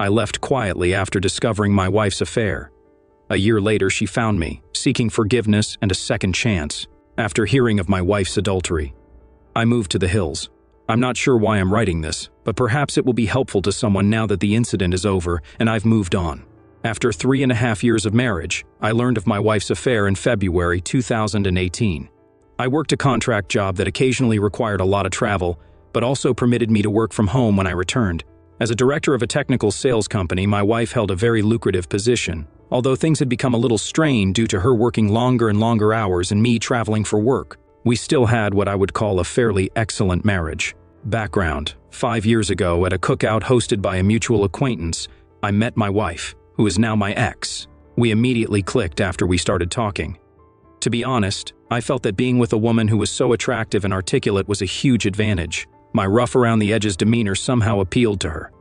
I left quietly after discovering my wife's affair. A year later, she found me, seeking forgiveness and a second chance, after hearing of my wife's adultery. I moved to the hills. I'm not sure why I'm writing this, but perhaps it will be helpful to someone now that the incident is over and I've moved on. After 3.5 years of marriage, I learned of my wife's affair in February 2018. I worked a contract job that occasionally required a lot of travel, but also permitted me to work from home when I returned. As a director of a technical sales company, my wife held a very lucrative position, although things had become a little strained due to her working longer and longer hours and me traveling for work. We still had what I would call a fairly excellent marriage. Background: 5 years ago, at a cookout hosted by a mutual acquaintance, I met my wife, who is now my ex. We immediately clicked after we started talking. To be honest, I felt that being with a woman who was so attractive and articulate was a huge advantage. My rough-around-the-edges demeanor somehow appealed to her.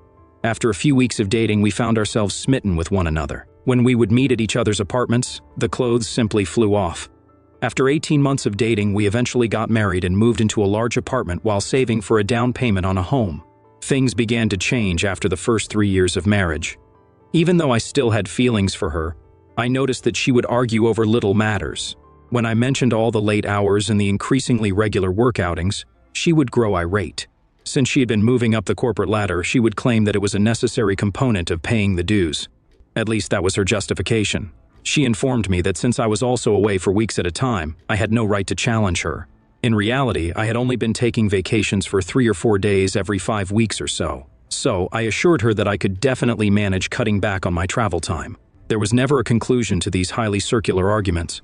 After a few weeks of dating, we found ourselves smitten with one another. When we would meet at each other's apartments, the clothes simply flew off. After 18 months of dating, we eventually got married and moved into a large apartment while saving for a down payment on a home. Things began to change after the first 3 years of marriage. Even though I still had feelings for her, I noticed that she would argue over little matters. When I mentioned all the late hours and the increasingly regular work outings, she would grow irate. Since she had been moving up the corporate ladder, she would claim that it was a necessary component of paying the dues. At least that was her justification. She informed me that since I was also away for weeks at a time, I had no right to challenge her. In reality, I had only been taking vacations for 3 or 4 days every 5 weeks or so. So, I assured her that I could definitely manage cutting back on my travel time. There was never a conclusion to these highly circular arguments.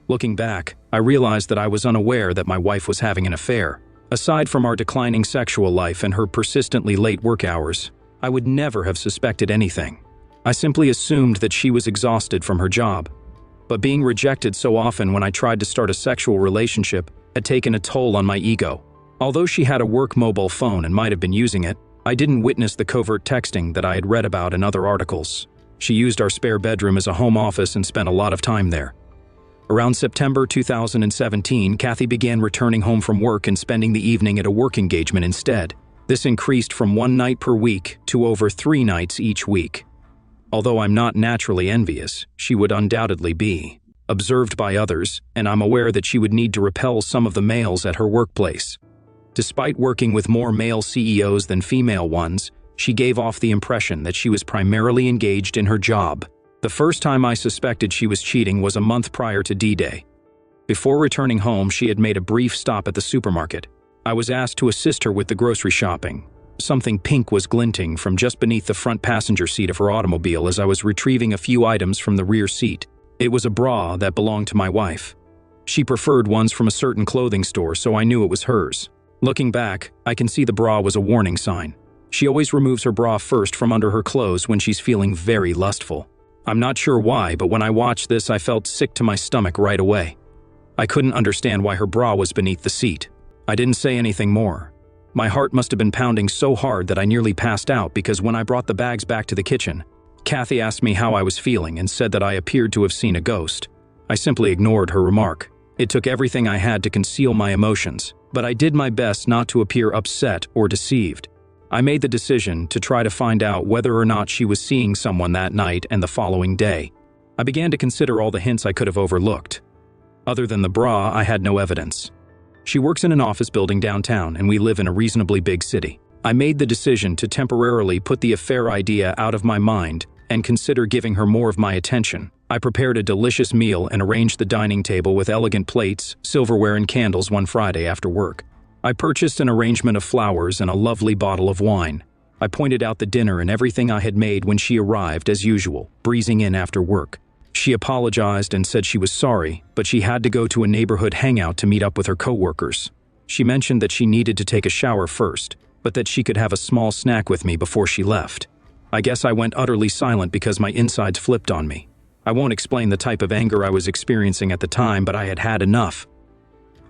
Looking back, I realized that I was unaware that my wife was having an affair. Aside from our declining sexual life and her persistently late work hours, I would never have suspected anything. I simply assumed that she was exhausted from her job. But being rejected so often when I tried to start a sexual relationship had taken a toll on my ego. Although she had a work mobile phone and might have been using it, I didn't witness the covert texting that I had read about in other articles. She used our spare bedroom as a home office and spent a lot of time there. Around September 2017, Kathy began returning home from work and spending the evening at a work engagement instead. This increased from 1 night per week to over 3 nights each week. Although I'm not naturally envious, she would undoubtedly be. Observed by others, and I'm aware that she would need to repel some of the males at her workplace. Despite working with more male CEOs than female ones, she gave off the impression that she was primarily engaged in her job. The first time I suspected she was cheating was a month prior to D-Day. Before returning home, she had made a brief stop at the supermarket. I was asked to assist her with the grocery shopping. Something pink was glinting from just beneath the front passenger seat of her automobile as I was retrieving a few items from the rear seat. It was a bra that belonged to my wife. She preferred ones from a certain clothing store, so I knew it was hers. Looking back, I can see the bra was a warning sign. She always removes her bra first from under her clothes when she's feeling very lustful. I'm not sure why, but when I watched this, I felt sick to my stomach right away. I couldn't understand why her bra was beneath the seat. I didn't say anything more. My heart must have been pounding so hard that I nearly passed out because when I brought the bags back to the kitchen, Kathy asked me how I was feeling and said that I appeared to have seen a ghost. I simply ignored her remark. It took everything I had to conceal my emotions, but I did my best not to appear upset or deceived. I made the decision to try to find out whether or not she was seeing someone that night and the following day. I began to consider all the hints I could have overlooked. Other than the bra, I had no evidence. She works in an office building downtown, and we live in a reasonably big city. I made the decision to temporarily put the affair idea out of my mind and consider giving her more of my attention. I prepared a delicious meal and arranged the dining table with elegant plates, silverware, and candles one Friday after work. I purchased an arrangement of flowers and a lovely bottle of wine. I pointed out the dinner and everything I had made when she arrived as usual, breezing in after work. She apologized and said she was sorry, but she had to go to a neighborhood hangout to meet up with her coworkers. She mentioned that she needed to take a shower first, but that she could have a small snack with me before she left. I guess I went utterly silent because my insides flipped on me. I won't explain the type of anger I was experiencing at the time, but I had had enough.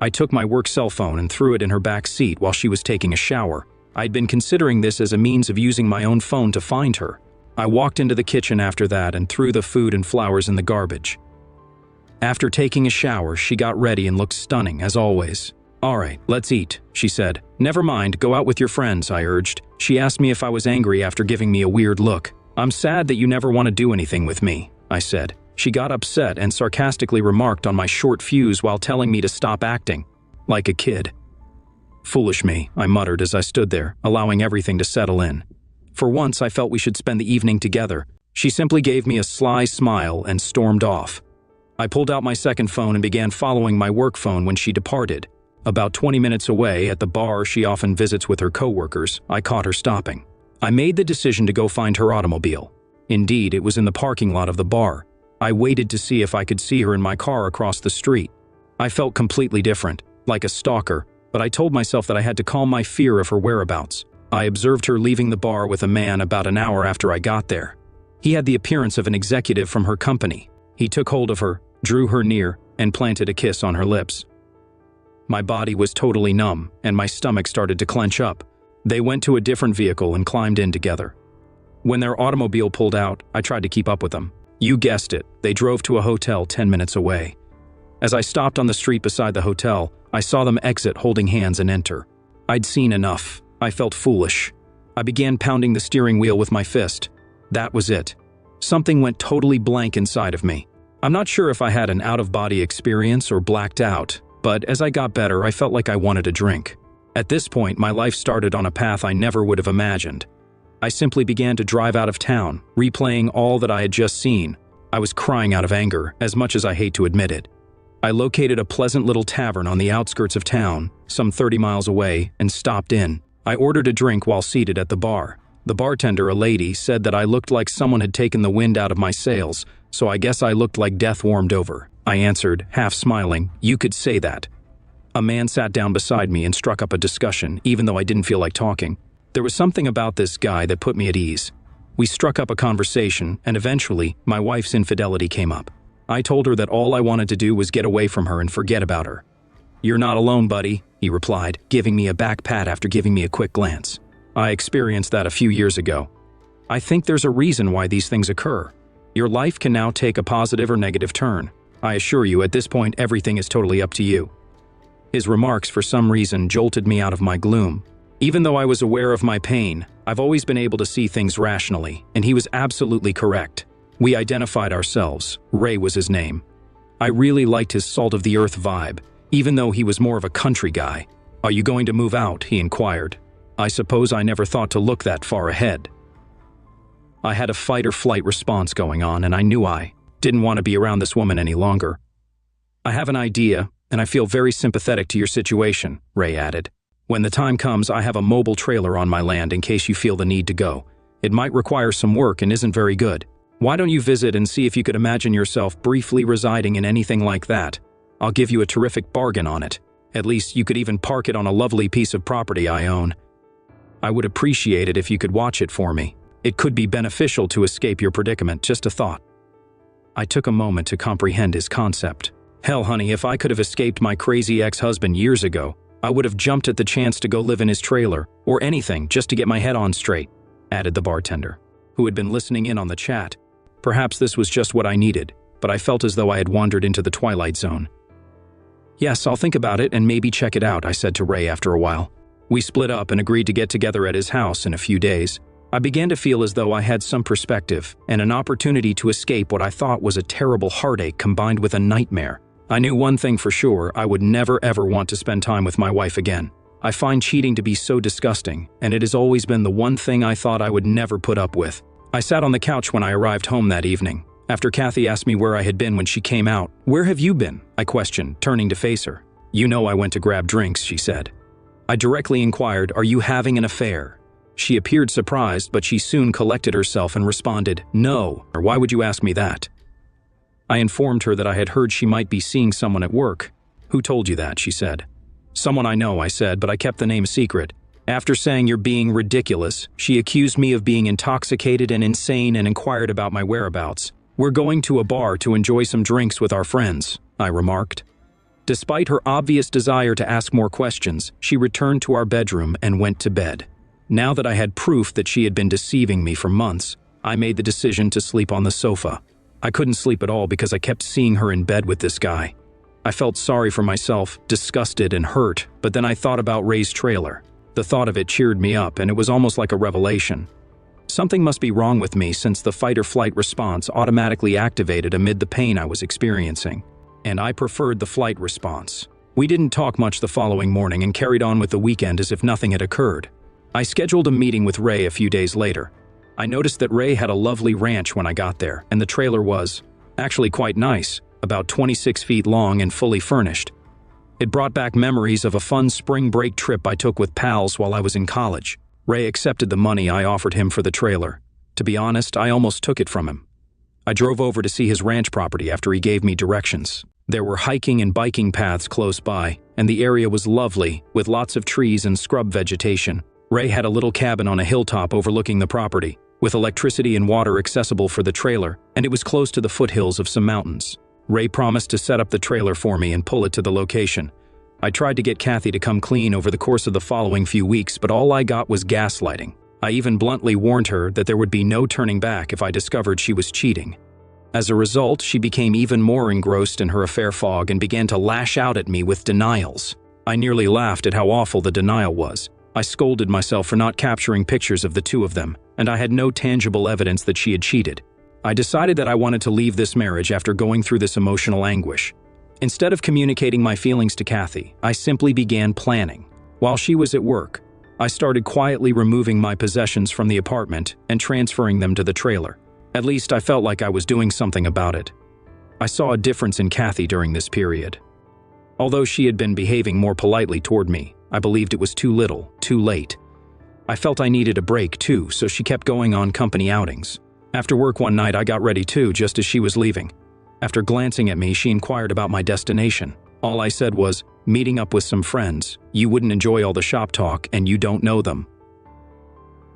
I took my work cell phone and threw it in her back seat while she was taking a shower. I'd been considering this as a means of using my own phone to find her. I walked into the kitchen after that and threw the food and flowers in the garbage. After taking a shower, she got ready and looked stunning, as always. "All right, let's eat," she said. "Never mind, go out with your friends," I urged. She asked me if I was angry after giving me a weird look. "I'm sad that you never want to do anything with me," I said. She got upset and sarcastically remarked on my short fuse while telling me to stop acting like a kid. "Foolish me," I muttered as I stood there, allowing everything to settle in. For once, I felt we should spend the evening together. She simply gave me a sly smile and stormed off. I pulled out my second phone and began following my work phone when she departed. About 20 minutes away, at the bar she often visits with her coworkers, I caught her stopping. I made the decision to go find her automobile. Indeed, it was in the parking lot of the bar. I waited to see if I could see her in my car across the street. I felt completely different, like a stalker, but I told myself that I had to calm my fear of her whereabouts. I observed her leaving the bar with a man about an hour after I got there. He had the appearance of an executive from her company. He took hold of her, drew her near, and planted a kiss on her lips. My body was totally numb, and my stomach started to clench up. They went to a different vehicle and climbed in together. When their automobile pulled out, I tried to keep up with them. You guessed it, they drove to a hotel 10 minutes away. As I stopped on the street beside the hotel, I saw them exit holding hands and enter. I'd seen enough. I felt foolish. I began pounding the steering wheel with my fist. That was it. Something went totally blank inside of me. I'm not sure if I had an out-of-body experience or blacked out, but as I got better, I felt like I wanted a drink. At this point, my life started on a path I never would have imagined. I simply began to drive out of town, replaying all that I had just seen. I was crying out of anger, as much as I hate to admit it. I located a pleasant little tavern on the outskirts of town, some 30 miles away, and stopped in. I ordered a drink while seated at the bar. The bartender, a lady, said that I looked like someone had taken the wind out of my sails, so I guess I looked like death warmed over. I answered, half smiling, "You could say that." A man sat down beside me and struck up a discussion, even though I didn't feel like talking. There was something about this guy that put me at ease. We struck up a conversation, and eventually, my wife's infidelity came up. I told her that all I wanted to do was get away from her and forget about her. "You're not alone, buddy," he replied, giving me a back pat after giving me a quick glance. "I experienced that a few years ago. I think there's a reason why these things occur. Your life can now take a positive or negative turn. I assure you, at this point, everything is totally up to you." His remarks, for some reason, jolted me out of my gloom. Even though I was aware of my pain, I've always been able to see things rationally, and he was absolutely correct. We identified ourselves. Ray was his name. I really liked his salt-of-the-earth vibe, even though he was more of a country guy. "Are you going to move out?" he inquired. I suppose I never thought to look that far ahead. I had a fight-or-flight response going on, and I knew I didn't want to be around this woman any longer. "I have an idea, and I feel very sympathetic to your situation," Ray added. "When the time comes, I have a mobile trailer on my land in case you feel the need to go. It might require some work and isn't very good. Why don't you visit and see if you could imagine yourself briefly residing in anything like that? I'll give you a terrific bargain on it. At least you could even park it on a lovely piece of property I own. I would appreciate it if you could watch it for me. It could be beneficial to escape your predicament, just a thought." I took a moment to comprehend his concept. Hell, honey, if I could have escaped my crazy ex-husband years ago, I would have jumped at the chance to go live in his trailer, or anything, just to get my head on straight, added the bartender, who had been listening in on the chat. Perhaps this was just what I needed, but I felt as though I had wandered into the twilight zone. "Yes, I'll think about it and maybe check it out," I said to Ray after a while. We split up and agreed to get together at his house in a few days. I began to feel as though I had some perspective and an opportunity to escape what I thought was a terrible heartache combined with a nightmare. I knew one thing for sure: I would never ever want to spend time with my wife again. I find cheating to be so disgusting, and it has always been the one thing I thought I would never put up with. I sat on the couch when I arrived home that evening. After Kathy asked me where I had been when she came out. "Where have you been?" I questioned, turning to face her. "You know I went to grab drinks," she said. I directly inquired, "Are you having an affair?" She appeared surprised, but she soon collected herself and responded, "No, or why would you ask me that?" I informed her that I had heard she might be seeing someone at work. "Who told you that?" she said. "Someone I know," I said, but I kept the name secret. After saying "You're being ridiculous," she accused me of being intoxicated and insane and inquired about my whereabouts. "We're going to a bar to enjoy some drinks with our friends," I remarked. Despite her obvious desire to ask more questions, she returned to our bedroom and went to bed. Now that I had proof that she had been deceiving me for months, I made the decision to sleep on the sofa. I couldn't sleep at all because I kept seeing her in bed with this guy. I felt sorry for myself, disgusted and hurt, but then I thought about Ray's trailer. The thought of it cheered me up, and it was almost like a revelation. Something must be wrong with me since the fight-or-flight response automatically activated amid the pain I was experiencing, and I preferred the flight response. We didn't talk much the following morning and carried on with the weekend as if nothing had occurred. I scheduled a meeting with Ray a few days later. I noticed that Ray had a lovely ranch when I got there, and the trailer was actually quite nice, about 26 feet long and fully furnished. It brought back memories of a fun spring break trip I took with pals while I was in college. Ray accepted the money I offered him for the trailer. To be honest, I almost took it from him. I drove over to see his ranch property after he gave me directions. There were hiking and biking paths close by, and the area was lovely, with lots of trees and scrub vegetation. Ray had a little cabin on a hilltop overlooking the property, with electricity and water accessible for the trailer, and it was close to the foothills of some mountains. Ray promised to set up the trailer for me and pull it to the location. I tried to get Kathy to come clean over the course of the following few weeks, but all I got was gaslighting. I even bluntly warned her that there would be no turning back if I discovered she was cheating. As a result, she became even more engrossed in her affair fog and began to lash out at me with denials. I nearly laughed at how awful the denial was. I scolded myself for not capturing pictures of the two of them, and I had no tangible evidence that she had cheated. I decided that I wanted to leave this marriage after going through this emotional anguish. Instead of communicating my feelings to Kathy, I simply began planning. While she was at work, I started quietly removing my possessions from the apartment and transferring them to the trailer. At least I felt like I was doing something about it. I saw a difference in Kathy during this period. Although she had been behaving more politely toward me, I believed it was too little, too late. I felt I needed a break too, so she kept going on company outings. After work one night, I got ready too, just as she was leaving. After glancing at me, she inquired about my destination. All I said was, meeting up with some friends. You wouldn't enjoy all the shop talk, and you don't know them.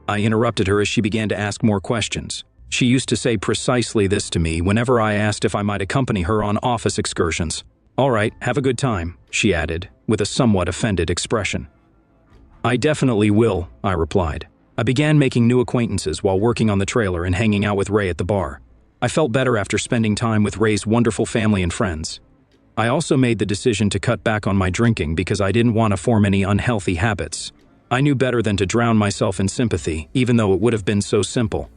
I interrupted her as she began to ask more questions. She used to say precisely this to me whenever I asked if I might accompany her on office excursions. "All right, have a good time," she added, with a somewhat offended expression. "I definitely will," I replied. I began making new acquaintances while working on the trailer and hanging out with Ray at the bar. I felt better after spending time with Ray's wonderful family and friends. I also made the decision to cut back on my drinking because I didn't want to form any unhealthy habits. I knew better than to drown myself in sympathy, even though it would have been so simple.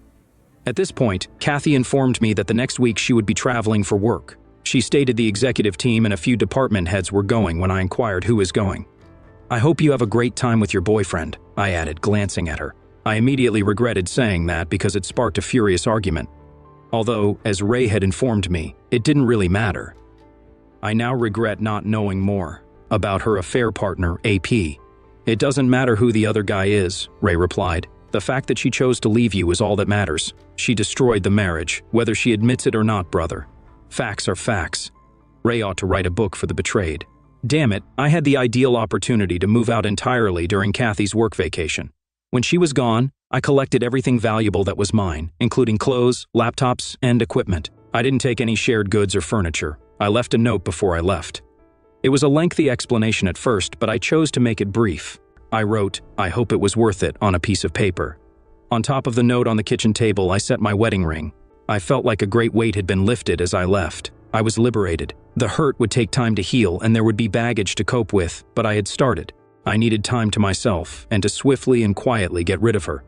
At this point, Kathy informed me that the next week she would be traveling for work. She stated the executive team and a few department heads were going when I inquired who was going. "I hope you have a great time with your boyfriend," I added, glancing at her. I immediately regretted saying that because it sparked a furious argument. Although, as Ray had informed me, it didn't really matter. I now regret not knowing more about her affair partner, AP. "It doesn't matter who the other guy is," Ray replied. "The fact that she chose to leave you is all that matters. She destroyed the marriage, whether she admits it or not, brother. Facts are facts. Ray ought to write a book for the betrayed." Damn it, I had the ideal opportunity to move out entirely during Kathy's work vacation. When she was gone, I collected everything valuable that was mine, including clothes, laptops, and equipment. I didn't take any shared goods or furniture. I left a note before I left. It was a lengthy explanation at first, but I chose to make it brief. I wrote, "I hope it was worth it," on a piece of paper. On top of the note on the kitchen table, I set my wedding ring. I felt like a great weight had been lifted as I left. I was liberated. The hurt would take time to heal, and there would be baggage to cope with, but I had started. I needed time to myself, and to swiftly and quietly get rid of her.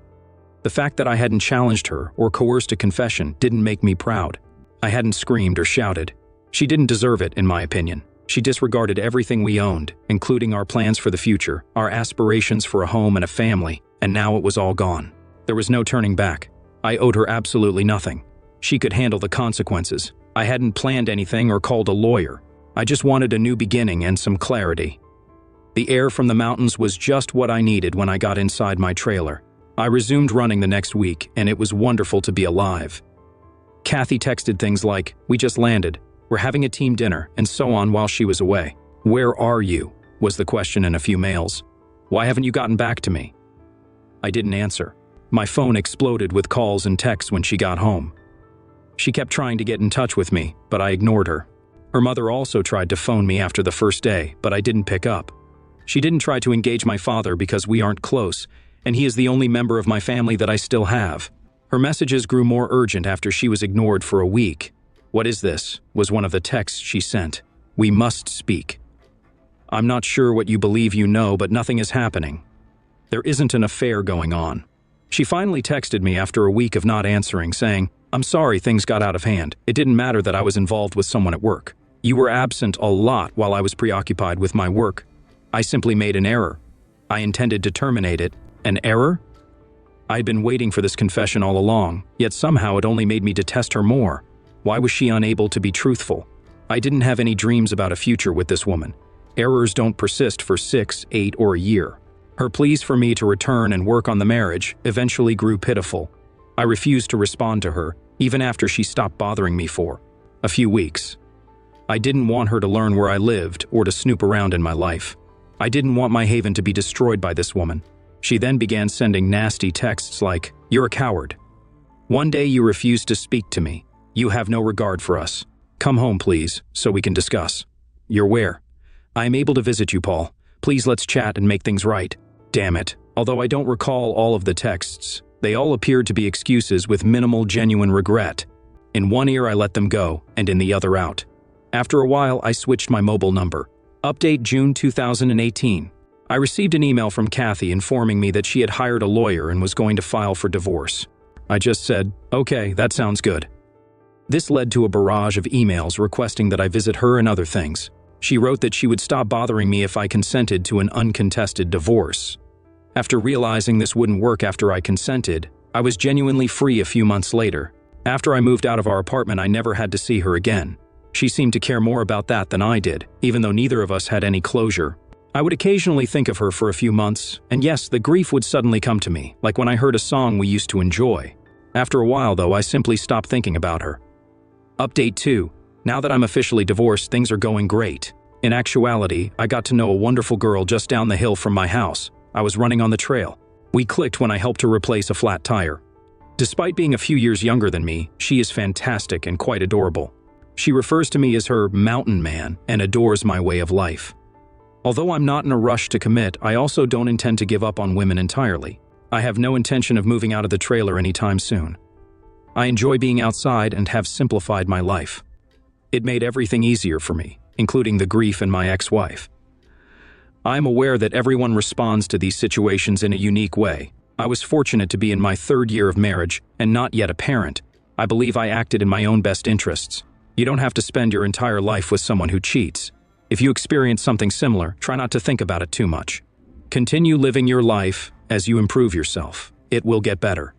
The fact that I hadn't challenged her or coerced a confession didn't make me proud. I hadn't screamed or shouted. She didn't deserve it, in my opinion. She disregarded everything we owned, including our plans for the future, our aspirations for a home and a family, and now it was all gone. There was no turning back. I owed her absolutely nothing. She could handle the consequences. I hadn't planned anything or called a lawyer. I just wanted a new beginning and some clarity. The air from the mountains was just what I needed when I got inside my trailer. I resumed running the next week, and it was wonderful to be alive. Kathy texted things like, "We just landed. We're having a team dinner," and so on while she was away. "Where are you?" was the question in a few mails. "Why haven't you gotten back to me?" I didn't answer. My phone exploded with calls and texts when she got home. She kept trying to get in touch with me, but I ignored her. Her mother also tried to phone me after the first day, but I didn't pick up. She didn't try to engage my father because we aren't close, and he is the only member of my family that I still have. Her messages grew more urgent after she was ignored for a week. "What is this?" was one of the texts she sent. "We must speak. I'm not sure what you believe you know, but nothing is happening. There isn't an affair going on. She finally texted me after a week of not answering, saying, "I'm sorry things got out of hand. It didn't matter that I was involved with someone at work. You were absent a lot while I was preoccupied with my work. I simply made an error. I intended to terminate it." An error? I'd been waiting for this confession all along, yet somehow it only made me detest her more. Why was she unable to be truthful? I didn't have any dreams about a future with this woman. Errors don't persist for 6, 8, or a year. Her pleas for me to return and work on the marriage eventually grew pitiful. I refused to respond to her, even after she stopped bothering me for a few weeks. I didn't want her to learn where I lived or to snoop around in my life. I didn't want my haven to be destroyed by this woman. She then began sending nasty texts like, "You're a coward. One day you refused to speak to me. You have no regard for us. Come home, please, so we can discuss. You're where? I am able to visit you, Paul. Please let's chat and make things right." Damn it. Although I don't recall all of the texts, they all appeared to be excuses with minimal genuine regret. In one ear I let them go, and in the other out. After a while, I switched my mobile number. Update June 2018. I received an email from Kathy informing me that she had hired a lawyer and was going to file for divorce. I just said, "Okay, that sounds good." This led to a barrage of emails requesting that I visit her and other things. She wrote that she would stop bothering me if I consented to an uncontested divorce. After realizing this wouldn't work after I consented, I was genuinely free a few months later. After I moved out of our apartment, I never had to see her again. She seemed to care more about that than I did, even though neither of us had any closure. I would occasionally think of her for a few months, and yes, the grief would suddenly come to me, like when I heard a song we used to enjoy. After a while, though, I simply stopped thinking about her. Update 2. Now that I'm officially divorced, things are going great. In actuality, I got to know a wonderful girl just down the hill from my house. I was running on the trail. We clicked when I helped her replace a flat tire. Despite being a few years younger than me, she is fantastic and quite adorable. She refers to me as her mountain man and adores my way of life. Although I'm not in a rush to commit, I also don't intend to give up on women entirely. I have no intention of moving out of the trailer anytime soon. I enjoy being outside and have simplified my life. It made everything easier for me, including the grief in my ex-wife. I am aware that everyone responds to these situations in a unique way. I was fortunate to be in my 3rd year of marriage and not yet a parent. I believe I acted in my own best interests. You don't have to spend your entire life with someone who cheats. If you experience something similar, try not to think about it too much. Continue living your life as you improve yourself. It will get better.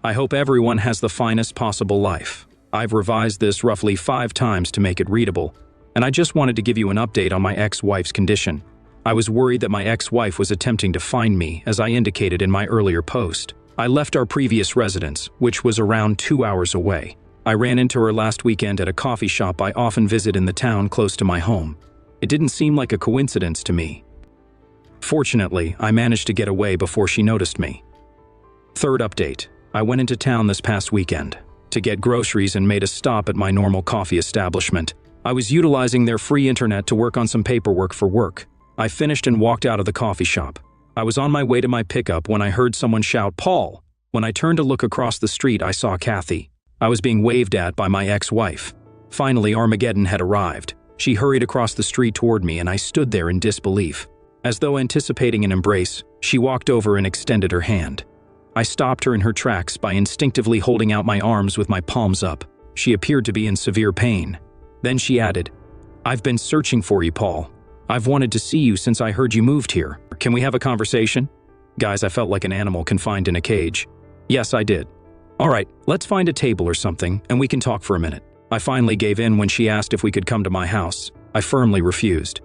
I hope everyone has the finest possible life. I've revised this roughly 5 times to make it readable, and I just wanted to give you an update on my ex-wife's condition. I was worried that my ex-wife was attempting to find me, as I indicated in my earlier post. I left our previous residence, which was around 2 hours away. I ran into her last weekend at a coffee shop I often visit in the town close to my home. It didn't seem like a coincidence to me. Fortunately, I managed to get away before she noticed me. 3rd update. I went into town this past weekend to get groceries and made a stop at my normal coffee establishment. I was utilizing their free internet to work on some paperwork for work. I finished and walked out of the coffee shop. I was on my way to my pickup when I heard someone shout, "Paul!" When I turned to look across the street, I saw Kathy. I was being waved at by my ex-wife. Finally, Armageddon had arrived. She hurried across the street toward me, and I stood there in disbelief. As though anticipating an embrace, she walked over and extended her hand. I stopped her in her tracks by instinctively holding out my arms with my palms up. She appeared to be in severe pain. Then she added, "I've been searching for you, Paul. I've wanted to see you since I heard you moved here. Can we have a conversation?" Guys, I felt like an animal confined in a cage. Yes, I did. "All right, let's find a table or something, and we can talk for a minute." I finally gave in when she asked if we could come to my house. I firmly refused.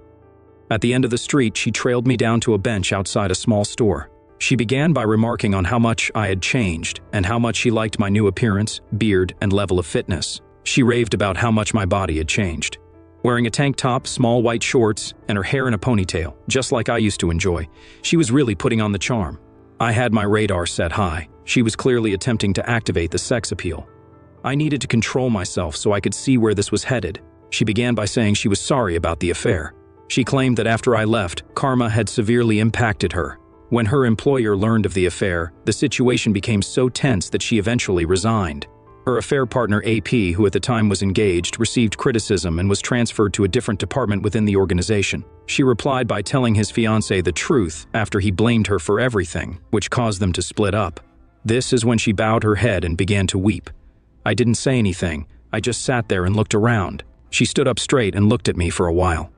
At the end of the street, she trailed me down to a bench outside a small store. She began by remarking on how much I had changed and how much she liked my new appearance, beard, and level of fitness. She raved about how much my body had changed. Wearing a tank top, small white shorts, and her hair in a ponytail, just like I used to enjoy, she was really putting on the charm. I had my radar set high. She was clearly attempting to activate the sex appeal. I needed to control myself so I could see where this was headed. She began by saying she was sorry about the affair. She claimed that after I left, karma had severely impacted her. When her employer learned of the affair, the situation became so tense that she eventually resigned. Her affair partner AP, who at the time was engaged, received criticism and was transferred to a different department within the organization. She replied by telling his fiancée the truth after he blamed her for everything, which caused them to split up. This is when she bowed her head and began to weep. I didn't say anything. I just sat there and looked around. She stood up straight and looked at me for a while.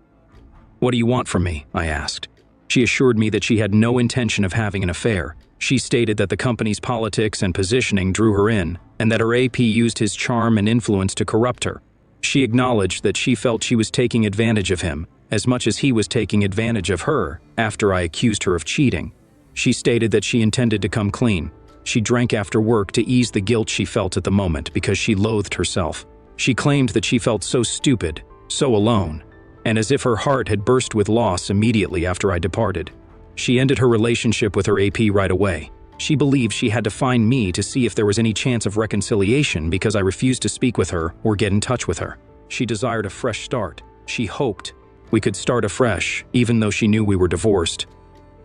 "What do you want from me?" I asked. She assured me that she had no intention of having an affair. She stated that the company's politics and positioning drew her in, and that her AP used his charm and influence to corrupt her. She acknowledged that she felt she was taking advantage of him, as much as he was taking advantage of her, after I accused her of cheating. She stated that she intended to come clean. She drank after work to ease the guilt she felt at the moment because she loathed herself. She claimed that she felt so stupid, so alone, and as if her heart had burst with loss immediately after I departed. She ended her relationship with her AP right away. She believed she had to find me to see if there was any chance of reconciliation because I refused to speak with her or get in touch with her. She desired a fresh start. She hoped we could start afresh, even though she knew we were divorced.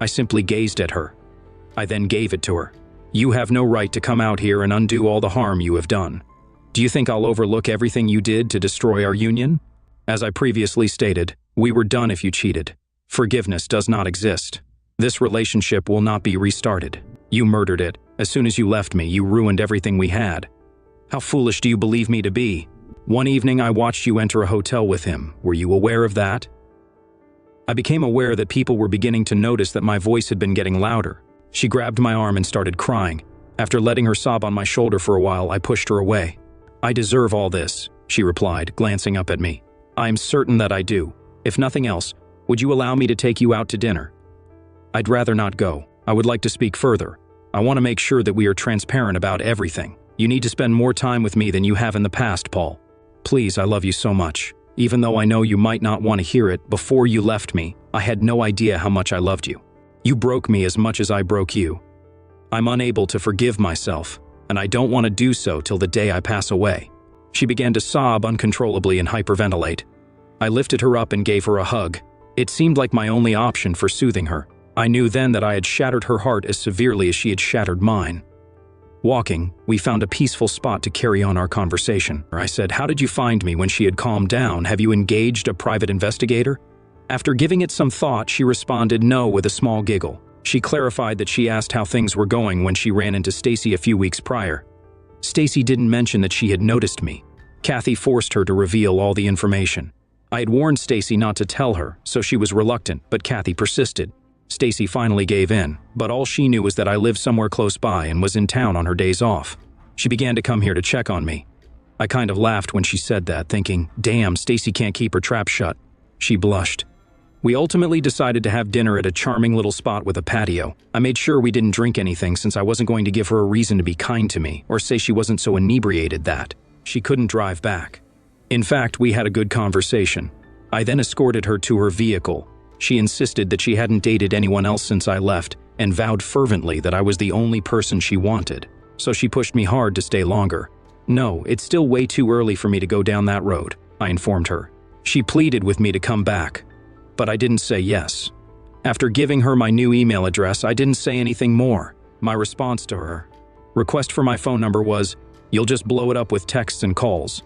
I simply gazed at her. I then gave it to her. "You have no right to come out here and undo all the harm you have done. Do you think I'll overlook everything you did to destroy our union? As I previously stated, we were done if you cheated. Forgiveness does not exist. This relationship will not be restarted. You murdered it. As soon as you left me, you ruined everything we had. How foolish do you believe me to be? One evening I watched you enter a hotel with him. Were you aware of that?" I became aware that people were beginning to notice that my voice had been getting louder. She grabbed my arm and started crying. After letting her sob on my shoulder for a while, I pushed her away. "I deserve all this," she replied, glancing up at me. "I am certain that I do. If nothing else, would you allow me to take you out to dinner?" "I'd rather not go. I would like to speak further. I want to make sure that we are transparent about everything. You need to spend more time with me than you have in the past, Paul. Please, I love you so much. Even though I know you might not want to hear it, before you left me, I had no idea how much I loved you. You broke me as much as I broke you. I'm unable to forgive myself, and I don't want to do so till the day I pass away." She began to sob uncontrollably and hyperventilate. I lifted her up and gave her a hug. It seemed like my only option for soothing her. I knew then that I had shattered her heart as severely as she had shattered mine. Walking, we found a peaceful spot to carry on our conversation. I said, "How did you find me?" When she had calmed down. "Have you engaged a private investigator?" After giving it some thought, she responded no with a small giggle. She clarified that she asked how things were going when she ran into Stacy a few weeks prior. Stacy didn't mention that she had noticed me. Kathy forced her to reveal all the information. I had warned Stacy not to tell her, so she was reluctant, but Kathy persisted. Stacy finally gave in, but all she knew was that I lived somewhere close by and was in town on her days off. She began to come here to check on me. I kind of laughed when she said that, thinking, damn, Stacy can't keep her trap shut. She blushed. We ultimately decided to have dinner at a charming little spot with a patio. I made sure we didn't drink anything since I wasn't going to give her a reason to be kind to me or say she wasn't so inebriated that she couldn't drive back. In fact, we had a good conversation. I then escorted her to her vehicle. She insisted that she hadn't dated anyone else since I left and vowed fervently that I was the only person she wanted. So she pushed me hard to stay longer. "No, it's still way too early for me to go down that road," I informed her. She pleaded with me to come back, but I didn't say yes. After giving her my new email address, I didn't say anything more. My response to her request for my phone number was, "You'll just blow it up with texts and calls."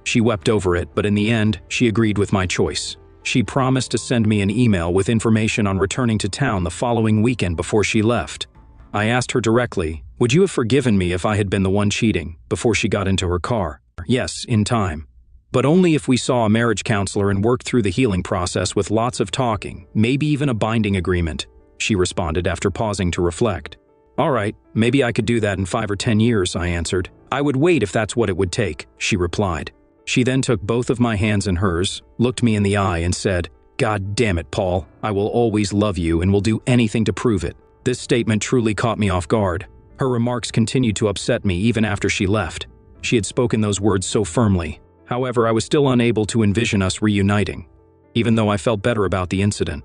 She wept over it, but in the end, she agreed with my choice. She promised to send me an email with information on returning to town the following weekend before she left. I asked her directly, "Would you have forgiven me if I had been the one cheating?" before she got into her car. "Yes, in time. But only if we saw a marriage counselor and worked through the healing process with lots of talking, maybe even a binding agreement," she responded after pausing to reflect. "All right, maybe I could do that in 5 or 10 years, I answered. "I would wait if that's what it would take," she replied. She then took both of my hands in hers, looked me in the eye and said, "God damn it, Paul, I will always love you and will do anything to prove it." This statement truly caught me off guard. Her remarks continued to upset me even after she left. She had spoken those words so firmly. However, I was still unable to envision us reuniting, even though I felt better about the incident.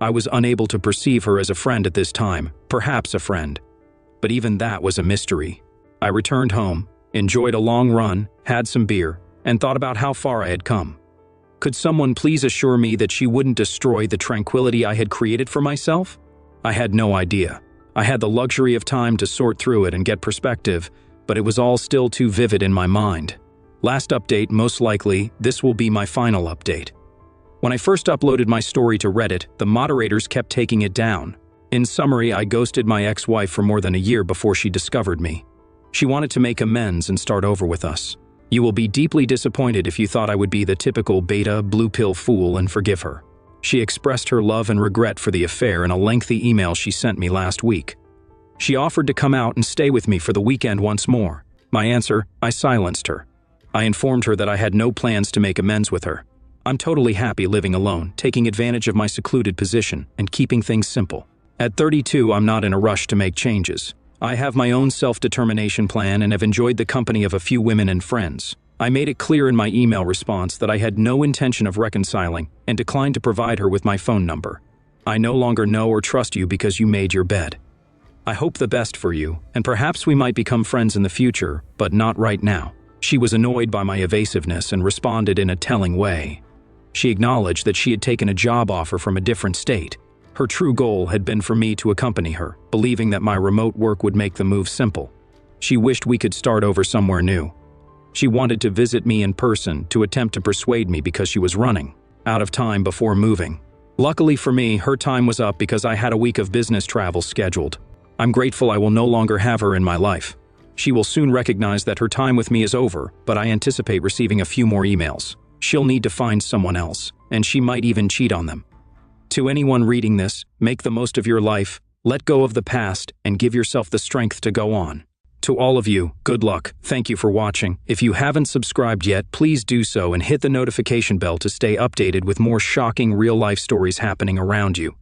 I was unable to perceive her as a friend at this time, perhaps a friend. But even that was a mystery. I returned home, enjoyed a long run, had some beer, and thought about how far I had come. Could someone please assure me that she wouldn't destroy the tranquility I had created for myself? I had no idea. I had the luxury of time to sort through it and get perspective, but it was all still too vivid in my mind. Last update, most likely, this will be my final update. When I first uploaded my story to Reddit, the moderators kept taking it down. In summary, I ghosted my ex-wife for more than a year before she discovered me. She wanted to make amends and start over with us. You will be deeply disappointed if you thought I would be the typical beta, blue pill fool and forgive her. She expressed her love and regret for the affair in a lengthy email she sent me last week. She offered to come out and stay with me for the weekend once more. My answer, I silenced her. I informed her that I had no plans to make amends with her. I'm totally happy living alone, taking advantage of my secluded position, and keeping things simple. At 32, I'm not in a rush to make changes. I have my own self-determination plan and have enjoyed the company of a few women and friends. I made it clear in my email response that I had no intention of reconciling and declined to provide her with my phone number. I no longer know or trust you because you made your bed. I hope the best for you, and perhaps we might become friends in the future, but not right now. She was annoyed by my evasiveness and responded in a telling way. She acknowledged that she had taken a job offer from a different state. Her true goal had been for me to accompany her, believing that my remote work would make the move simple. She wished we could start over somewhere new. She wanted to visit me in person to attempt to persuade me because she was running out of time before moving. Luckily for me, her time was up because I had a week of business travel scheduled. I'm grateful I will no longer have her in my life. She will soon recognize that her time with me is over, but I anticipate receiving a few more emails. She'll need to find someone else, and she might even cheat on them. To anyone reading this, make the most of your life, let go of the past, and give yourself the strength to go on. To all of you, good luck. Thank you for watching. If you haven't subscribed yet, please do so and hit the notification bell to stay updated with more shocking real-life stories happening around you.